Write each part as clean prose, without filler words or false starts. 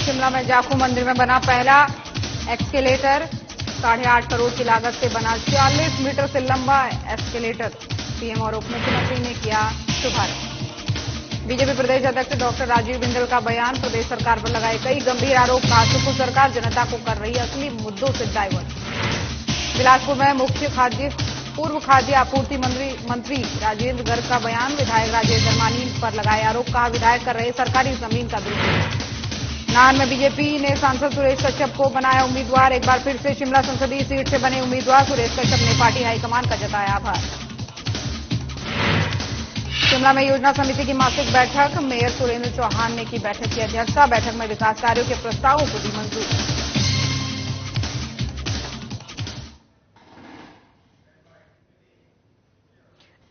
शिमला में जाखू मंदिर में बना पहला एक्सकेलेटर 8.5 करोड़ की लागत से बना 40 मीटर से लंबा एक्सकेलेटर सीएम और उप मुख्यमंत्री ने किया शुभारंभ। बीजेपी प्रदेश अध्यक्ष डॉक्टर राजीव बिंदल का बयान, प्रदेश सरकार पर लगाए कई गंभीर आरोप, कहा सुखू सरकार जनता को कर रही असली मुद्दों से डाइवर्ट। बिलासपुर में पूर्व खाद्य आपूर्ति मंत्री राजेंद्र गर्ग का बयान, विधायक राजेश धर्मानी पर लगाए आरोप, कहा विधायक कर रहे सरकारी जमीन का दुरुपयोग। नाहन में बीजेपी ने सांसद सुरेश कश्यप को बनाया उम्मीदवार, एक बार फिर से शिमला संसदीय सीट से बने उम्मीदवार। सुरेश कश्यप ने पार्टी हाईकमान का जताया आभार। शिमला में योजना समिति की मासिक बैठक, मेयर सुरेंद्र चौहान ने की बैठक की अध्यक्षता। बैठक में विकास कार्यों के प्रस्तावों को दी मंजूरी।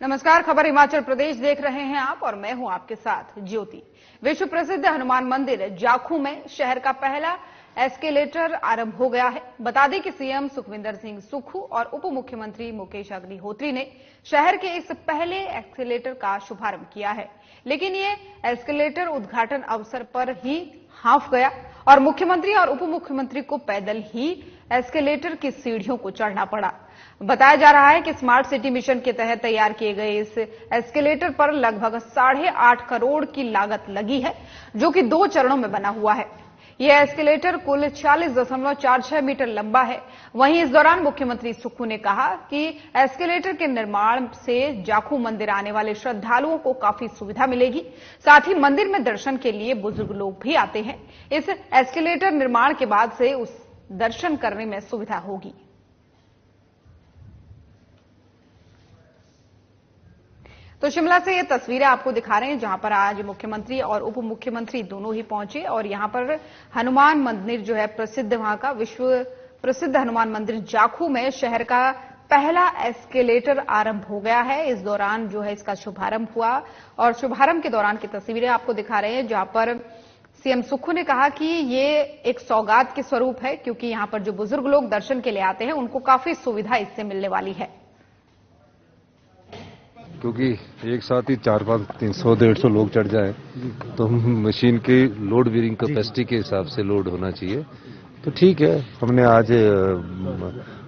नमस्कार, खबर हिमाचल प्रदेश देख रहे हैं आप और मैं हूं आपके साथ ज्योति। विश्व प्रसिद्ध हनुमान मंदिर जाखू में शहर का पहला एस्केलेटर आरंभ हो गया है। बता दें कि सीएम सुखविंदर सिंह सुक्खू और उप मुख्यमंत्री मुकेश अग्निहोत्री ने शहर के इस पहले एस्केलेटर का शुभारंभ किया है, लेकिन ये एस्केलेटर उद्घाटन अवसर पर ही हाफ गया और मुख्यमंत्री और उप मुख्यमंत्री को पैदल ही एस्केलेटर की सीढ़ियों को चढ़ना पड़ा। बताया जा रहा है कि स्मार्ट सिटी मिशन के तहत तैयार किए गए इस एस्केलेटर पर लगभग 8.5 करोड़ की लागत लगी है, जो कि 2 चरणों में बना हुआ है। यह एस्केलेटर कुल 40.46 मीटर लंबा है। वहीं इस दौरान मुख्यमंत्री सुक्खू ने कहा कि एस्केलेटर के निर्माण से जाखू मंदिर आने वाले श्रद्धालुओं को काफी सुविधा मिलेगी, साथ ही मंदिर में दर्शन के लिए बुजुर्ग लोग भी आते हैं। इस एस्केलेटर निर्माण के बाद से उस दर्शन करने में सुविधा होगी। तो शिमला से ये तस्वीरें आपको दिखा रहे हैं, जहां पर आज मुख्यमंत्री और उप मुख्यमंत्री दोनों ही पहुंचे और यहां पर हनुमान मंदिर जो है प्रसिद्ध, वहां का विश्व प्रसिद्ध हनुमान मंदिर जाखू में शहर का पहला एस्केलेटर आरंभ हो गया है। इस दौरान जो है इसका शुभारंभ हुआ और शुभारंभ के दौरान की तस्वीरें आपको दिखा रहे हैं, जहां पर सीएम सुक्खू ने कहा कि ये एक सौगात के स्वरूप है, क्योंकि यहां पर जो बुजुर्ग लोग दर्शन के लिए आते हैं उनको काफी सुविधा इससे मिलने वाली है। क्योंकि एक साथ ही 400-500-300-150 लोग चढ़ जाए तो मशीन की लोड बेयरिंग कैपेसिटी के हिसाब से लोड होना चाहिए। तो ठीक है, हमने आज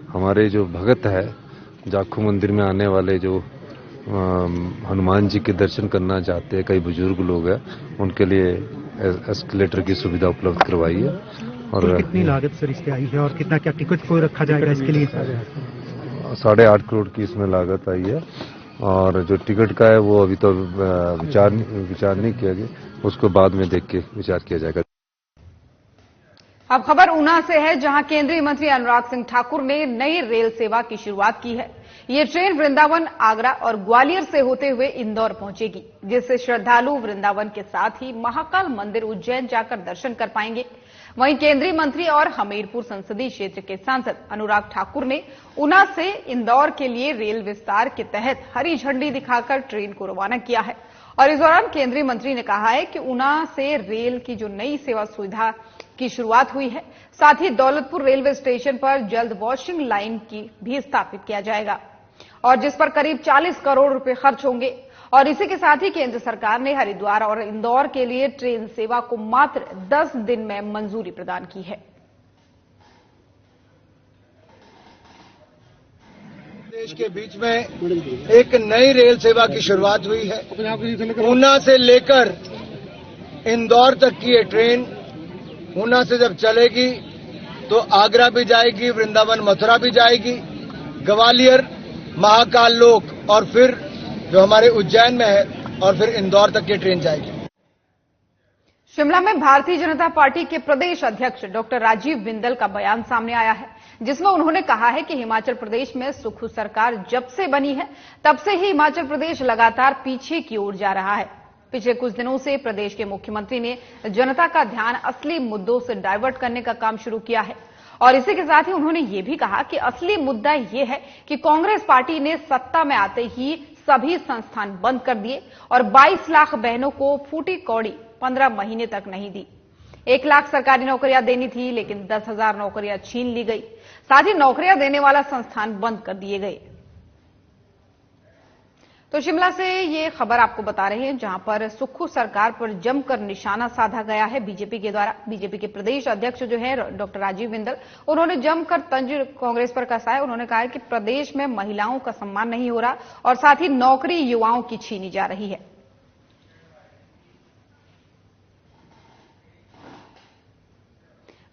हमारे जो भगत है जाखू मंदिर में आने वाले जो हनुमान जी के दर्शन करना चाहते हैं, कई बुजुर्ग लोग हैं, उनके लिए एस्केलेटर की सुविधा उपलब्ध करवाई है। और कितनी लागत सर इसकी आई है और कितना क्या टिकट को रखा जाएगा इसके लिए? 8.5 करोड़ की इसमें लागत आई है और जो टिकट का है वो अभी तो विचार नहीं किया गया, उसको बाद में देख के विचार किया जाएगा। अब खबर ऊना से है, जहां केंद्रीय मंत्री अनुराग सिंह ठाकुर ने नई रेल सेवा की शुरुआत की है। ये ट्रेन वृंदावन, आगरा और ग्वालियर से होते हुए इंदौर पहुंचेगी, जिससे श्रद्धालु वृंदावन के साथ ही महाकाल मंदिर उज्जैन जाकर दर्शन कर पाएंगे। वहीं केंद्रीय मंत्री और हमीरपुर संसदीय क्षेत्र के सांसद अनुराग ठाकुर ने ऊना से इंदौर के लिए रेल विस्तार के तहत हरी झंडी दिखाकर ट्रेन को रवाना किया है। और इस दौरान केंद्रीय मंत्री ने कहा है कि ऊना से रेल की जो नई सेवा सुविधा की शुरुआत हुई है, साथ ही दौलतपुर रेलवे स्टेशन पर जल्द वॉशिंग लाइन की भी स्थापित किया जाएगा और जिस पर करीब 40 करोड़ रुपए खर्च होंगे। और इसी के साथ ही केंद्र सरकार ने हरिद्वार और इंदौर के लिए ट्रेन सेवा को मात्र 10 दिन में मंजूरी प्रदान की है। देश के बीच में एक नई रेल सेवा की शुरुआत हुई है। ऊना से लेकर इंदौर तक की ये ट्रेन ऊना से जब चलेगी तो आगरा भी जाएगी, वृंदावन मथुरा भी जाएगी, ग्वालियर, महाकाल लोक और फिर जो हमारे उज्जैन में है और फिर इंदौर तक ये ट्रेन जाएगी। शिमला में भारतीय जनता पार्टी के प्रदेश अध्यक्ष डॉक्टर राजीव बिंदल का बयान सामने आया है, जिसमें उन्होंने कहा है कि हिमाचल प्रदेश में सुक्खू सरकार जब से बनी है तब से ही हिमाचल प्रदेश लगातार पीछे की ओर जा रहा है। पिछले कुछ दिनों से प्रदेश के मुख्यमंत्री ने जनता का ध्यान असली मुद्दों से डाइवर्ट करने का काम शुरू किया है और इसी के साथ ही उन्होंने ये भी कहा कि असली मुद्दा ये है कि कांग्रेस पार्टी ने सत्ता में आते ही सभी संस्थान बंद कर दिए और 22 लाख बहनों को फूटी कौड़ी 15 महीने तक नहीं दी। 1 लाख सरकारी नौकरियां देनी थी, लेकिन 10,000 नौकरियां छीन ली गई। साथ ही नौकरियां देने वाला संस्थान बंद कर दिए गए। तो शिमला से ये खबर आपको बता रहे हैं, जहां पर सुक्खू सरकार पर जमकर निशाना साधा गया है बीजेपी के द्वारा। बीजेपी के प्रदेश अध्यक्ष जो है डॉक्टर राजीव बिंदल, उन्होंने जमकर तंज कांग्रेस पर कसा है। उन्होंने कहा है कि प्रदेश में महिलाओं का सम्मान नहीं हो रहा और साथ ही नौकरी युवाओं की छीनी जा रही है।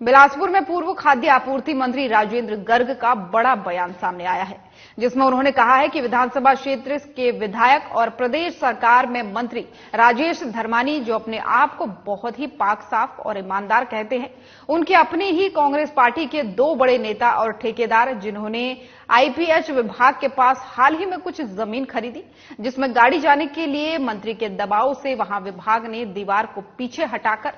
बिलासपुर में पूर्व खाद्य आपूर्ति मंत्री राजेंद्र गर्ग का बड़ा बयान सामने आया है, जिसमें उन्होंने कहा है कि विधानसभा क्षेत्र के विधायक और प्रदेश सरकार में मंत्री राजेश धर्मानी, जो अपने आप को बहुत ही पाक साफ और ईमानदार कहते हैं, उनके अपनी ही कांग्रेस पार्टी के 2 बड़े नेता और ठेकेदार, जिन्होंने आईपीएच विभाग के पास हाल ही में कुछ जमीन खरीदी, जिसमें गाड़ी जाने के लिए मंत्री के दबाव से वहां विभाग ने दीवार को पीछे हटाकर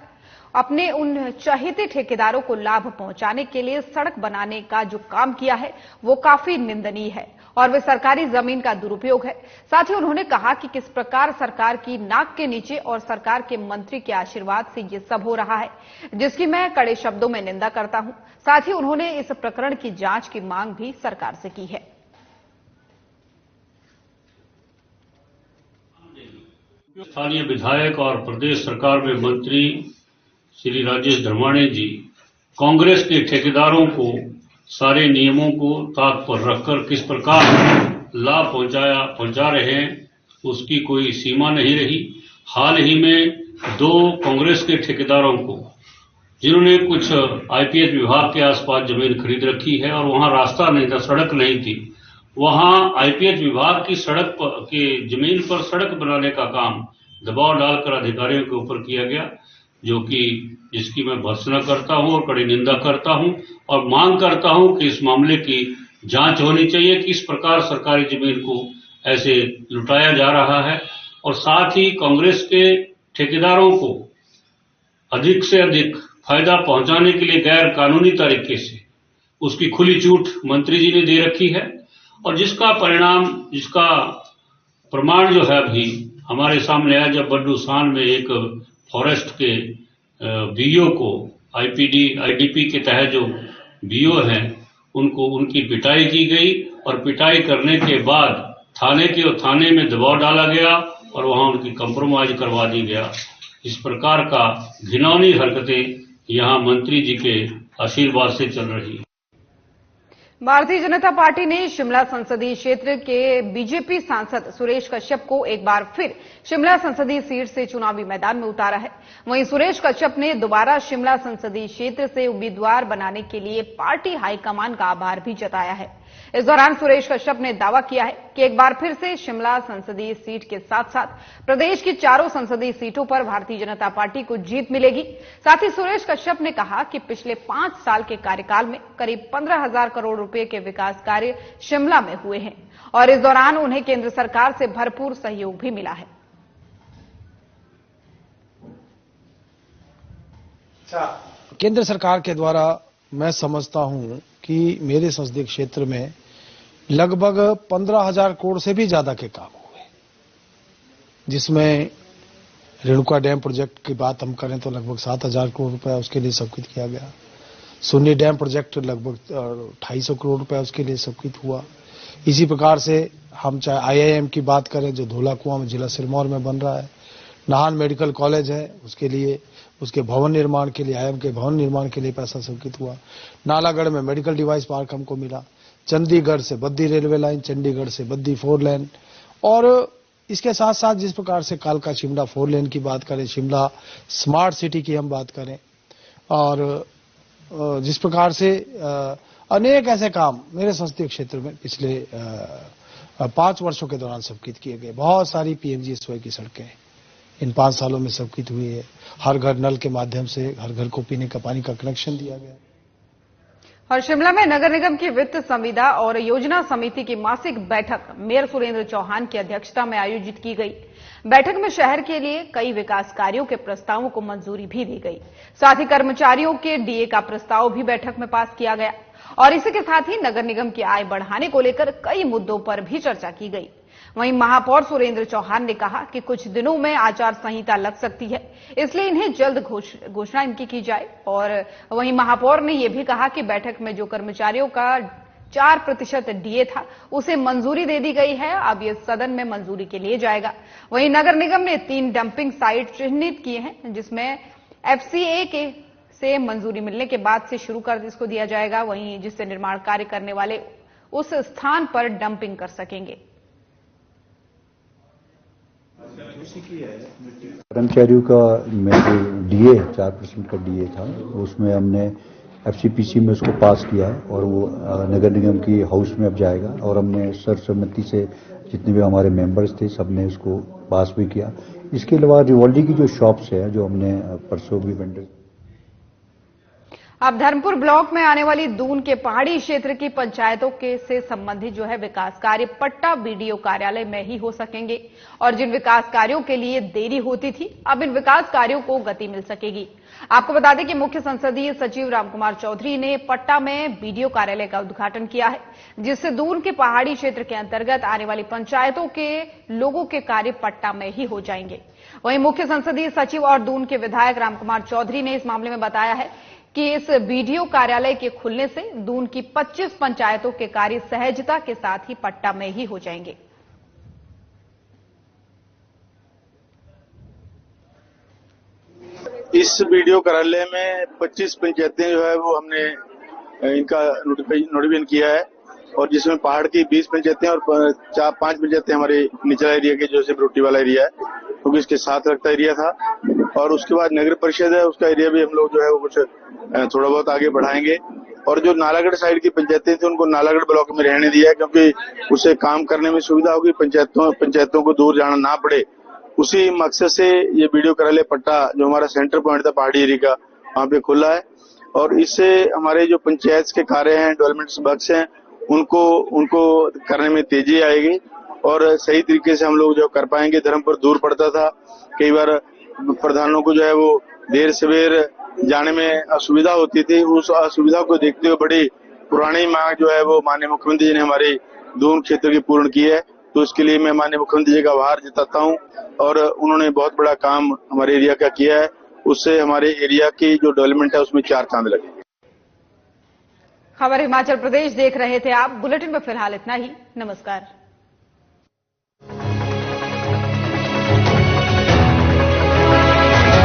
अपने उन चहेते ठेकेदारों को लाभ पहुंचाने के लिए सड़क बनाने का जो काम किया है वो काफी निंदनीय है और वे सरकारी जमीन का दुरुपयोग है। साथ ही उन्होंने कहा कि किस प्रकार सरकार की नाक के नीचे और सरकार के मंत्री के आशीर्वाद से ये सब हो रहा है, जिसकी मैं कड़े शब्दों में निंदा करता हूं। साथ ही उन्होंने इस प्रकरण की जांच की मांग भी सरकार से की है। स्थानीय विधायक और प्रदेश सरकार में मंत्री श्री राजेश धर्मानी जी कांग्रेस के ठेकेदारों को सारे नियमों को ताक पर रखकर किस प्रकार लाभ पहुंचा रहे हैं, उसकी कोई सीमा नहीं रही। हाल ही में 2 कांग्रेस के ठेकेदारों को, जिन्होंने कुछ आईपीएच विभाग के आसपास जमीन खरीद रखी है और वहां रास्ता नहीं था, सड़क नहीं थी, वहां आईपीएच विभाग की सड़क की जमीन पर सड़क बनाने का काम दबाव डालकर अधिकारियों के ऊपर किया गया, जिसकी मैं भर्त्सना करता हूं और कड़ी निंदा करता हूं और मांग करता हूं कि इस मामले की जांच होनी चाहिए कि इस प्रकार सरकारी जमीन को ऐसे लुटाया जा रहा है। और साथ ही कांग्रेस के ठेकेदारों को अधिक से अधिक फायदा पहुंचाने के लिए गैर कानूनी तरीके से उसकी खुली छूट मंत्री जी ने दे रखी है और जिसका प्रमाण जो है अभी हमारे सामने आया, जब बड्डू सान में एक फॉरेस्ट के बीओ को आईडीपी के तहत जो बीओ हैं उनकी पिटाई की गई और पिटाई करने के बाद थाने में दबाव डाला गया और वहां उनकी कंप्रोमाइज करवा दी गया। इस प्रकार का घिनौनी हरकतें यहां मंत्री जी के आशीर्वाद से चल रही है। भारतीय जनता पार्टी ने शिमला संसदीय क्षेत्र के बीजेपी सांसद सुरेश कश्यप को एक बार फिर शिमला संसदीय सीट से चुनावी मैदान में उतारा है। वहीं सुरेश कश्यप ने दोबारा शिमला संसदीय क्षेत्र से उम्मीदवार बनाने के लिए पार्टी हाईकमान का आभार भी जताया है। इस दौरान सुरेश कश्यप ने दावा किया है कि एक बार फिर से शिमला संसदीय सीट के साथ साथ प्रदेश की 4 संसदीय सीटों पर भारतीय जनता पार्टी को जीत मिलेगी। साथ ही सुरेश कश्यप ने कहा कि पिछले 5 साल के कार्यकाल में करीब 15,000 करोड़ रुपए के विकास कार्य शिमला में हुए हैं और इस दौरान उन्हें केंद्र सरकार से भरपूर सहयोग भी मिला है। केंद्र सरकार के द्वारा मैं समझता हूं कि मेरे संसदीय क्षेत्र में लगभग 15,000 करोड़ से भी ज्यादा के काम हुए, जिसमें रेणुका डैम प्रोजेक्ट की बात हम करें तो लगभग 7,000 करोड़ रुपया उसके लिए स्वीकृत किया गया। सुन्नी डैम प्रोजेक्ट लगभग 250 करोड़ रुपया उसके लिए स्वीकृत हुआ। इसी प्रकार से हम चाहे आईआईएम की बात करें जो धौलाकुआं में जिला सिरमौर में बन रहा है, नाहन मेडिकल कॉलेज है उसके भवन निर्माण के लिए, आईआईएम के भवन निर्माण के लिए पैसा स्वीकृत हुआ। नालागढ़ में मेडिकल डिवाइस पार्क हमको मिला। चंडीगढ़ से बद्दी रेलवे लाइन, चंडीगढ़ से बद्दी 4 लेन, और इसके साथ साथ जिस प्रकार से कालका शिमला 4 लेन की बात करें, शिमला स्मार्ट सिटी की हम बात करें, और जिस प्रकार से अनेक ऐसे काम मेरे संसदीय क्षेत्र में पिछले 5 वर्षों के दौरान स्वीकृत किए गए। बहुत सारी पीएमजीएसवाई की सड़कें इन 5 सालों में स्वीकृत हुई है। हर घर नल के माध्यम से हर घर को पीने का पानी का कनेक्शन दिया गया। और शिमला में नगर निगम की वित्त संविदा और योजना समिति की मासिक बैठक मेयर सुरेंद्र चौहान की अध्यक्षता में आयोजित की गई। बैठक में शहर के लिए कई विकास कार्यों के प्रस्तावों को मंजूरी भी दी गई। साथ ही कर्मचारियों के डीए का प्रस्ताव भी बैठक में पास किया गया और इसी के साथ ही नगर निगम की आय बढ़ाने को लेकर कई मुद्दों पर भी चर्चा की गई। वहीं महापौर सुरेंद्र चौहान ने कहा कि कुछ दिनों में आचार संहिता लग सकती है, इसलिए इन्हें जल्द घोषणा इनकी की जाए। और वहीं महापौर ने यह भी कहा कि बैठक में जो कर्मचारियों का 4% डीए था, उसे मंजूरी दे दी गई है। अब ये सदन में मंजूरी के लिए जाएगा। वहीं नगर निगम ने 3 डंपिंग साइट चिन्हित किए हैं, जिसमें एफसीए के से मंजूरी मिलने के बाद से शुरू कर इसको दिया जाएगा, वहीं जिससे निर्माण कार्य करने वाले उस स्थान पर डंपिंग कर सकेंगे। कर्मचारियों का जो डीए 4% का डीए था, उसमें हमने एफसीपीसी में उसको पास किया है और वो नगर निगम की हाउस में अब जाएगा। और हमने सर्वसम्मति से जितने भी हमारे मेंबर्स थे सबने उसको पास भी किया। इसके अलावा रिवॉल्डी की जो शॉप्स है, जो हमने परसों भी वेंडर। अब धर्मपुर ब्लॉक में आने वाली दून के पहाड़ी क्षेत्र की पंचायतों के से संबंधित जो है विकास कार्य पट्टा बीडीओ कार्यालय में ही हो सकेंगे और जिन विकास कार्यों के लिए देरी होती थी, अब इन विकास कार्यों को गति मिल सकेगी। आपको बता दें कि मुख्य संसदीय सचिव रामकुमार चौधरी ने पट्टा में बीडीओ कार्यालय का उद्घाटन किया है, जिससे दून के पहाड़ी क्षेत्र के अंतर्गत आने वाली पंचायतों के लोगों के कार्य पट्टा में ही हो जाएंगे। वहीं मुख्य संसदीय सचिव और दून के विधायक रामकुमार चौधरी ने इस मामले में बताया है कि इस बीडीओ कार्यालय के खुलने से दून की 25 पंचायतों के कार्य सहजता के साथ ही पट्टा में ही हो जाएंगे। इस बीडीओ कार्यालय में 25 पंचायतें जो है वो हमने इनका नोटिफिकेशन किया है और जिसमें पहाड़ की 20 पंचायतें और 5 पंचायतें हमारे निचला एरिया के जो सिमरोटी वाला एरिया है, क्योंकि इसके साथ लगता एरिया था। और उसके बाद नगर परिषद है, उसका एरिया भी हम लोग जो है वो कुछ थोड़ा बहुत आगे बढ़ाएंगे। और जो नालागढ़ साइड की पंचायतें थी उनको नालागढ़ ब्लॉक में रहने दिया है, क्योंकि उसे काम करने में सुविधा होगी, पंचायतों को दूर जाना ना पड़े। उसी मकसद से ये बीडीओ कार्यालय पट्टा जो हमारा सेंटर पॉइंट था पहाड़ी एरिया का, वहाँ पे खुला है। और इससे हमारे जो पंचायत के कार्य हैं, डेवलपमेंट वर्क्स हैं, उनको करने में तेजी आएगी और सही तरीके से हम लोग जो कर पाएंगे। धर्मपुर दूर पड़ता था, कई बार प्रधानों को जो है वो देर सवेर जाने में असुविधा होती थी। उस असुविधा को देखते हुए बड़ी पुरानी मांग जो है वो माननीय मुख्यमंत्री जी ने हमारे दून क्षेत्र की पूर्ण की है। तो इसके लिए मैं माननीय मुख्यमंत्री जी का आभार जताता हूँ और उन्होंने बहुत बड़ा काम हमारे एरिया का किया है। उससे हमारे एरिया की जो डेवलपमेंट है उसमें 4 चांद लगे। खबर हिमाचल प्रदेश देख रहे थे आप। बुलेटिन में फिलहाल इतना ही। नमस्कार।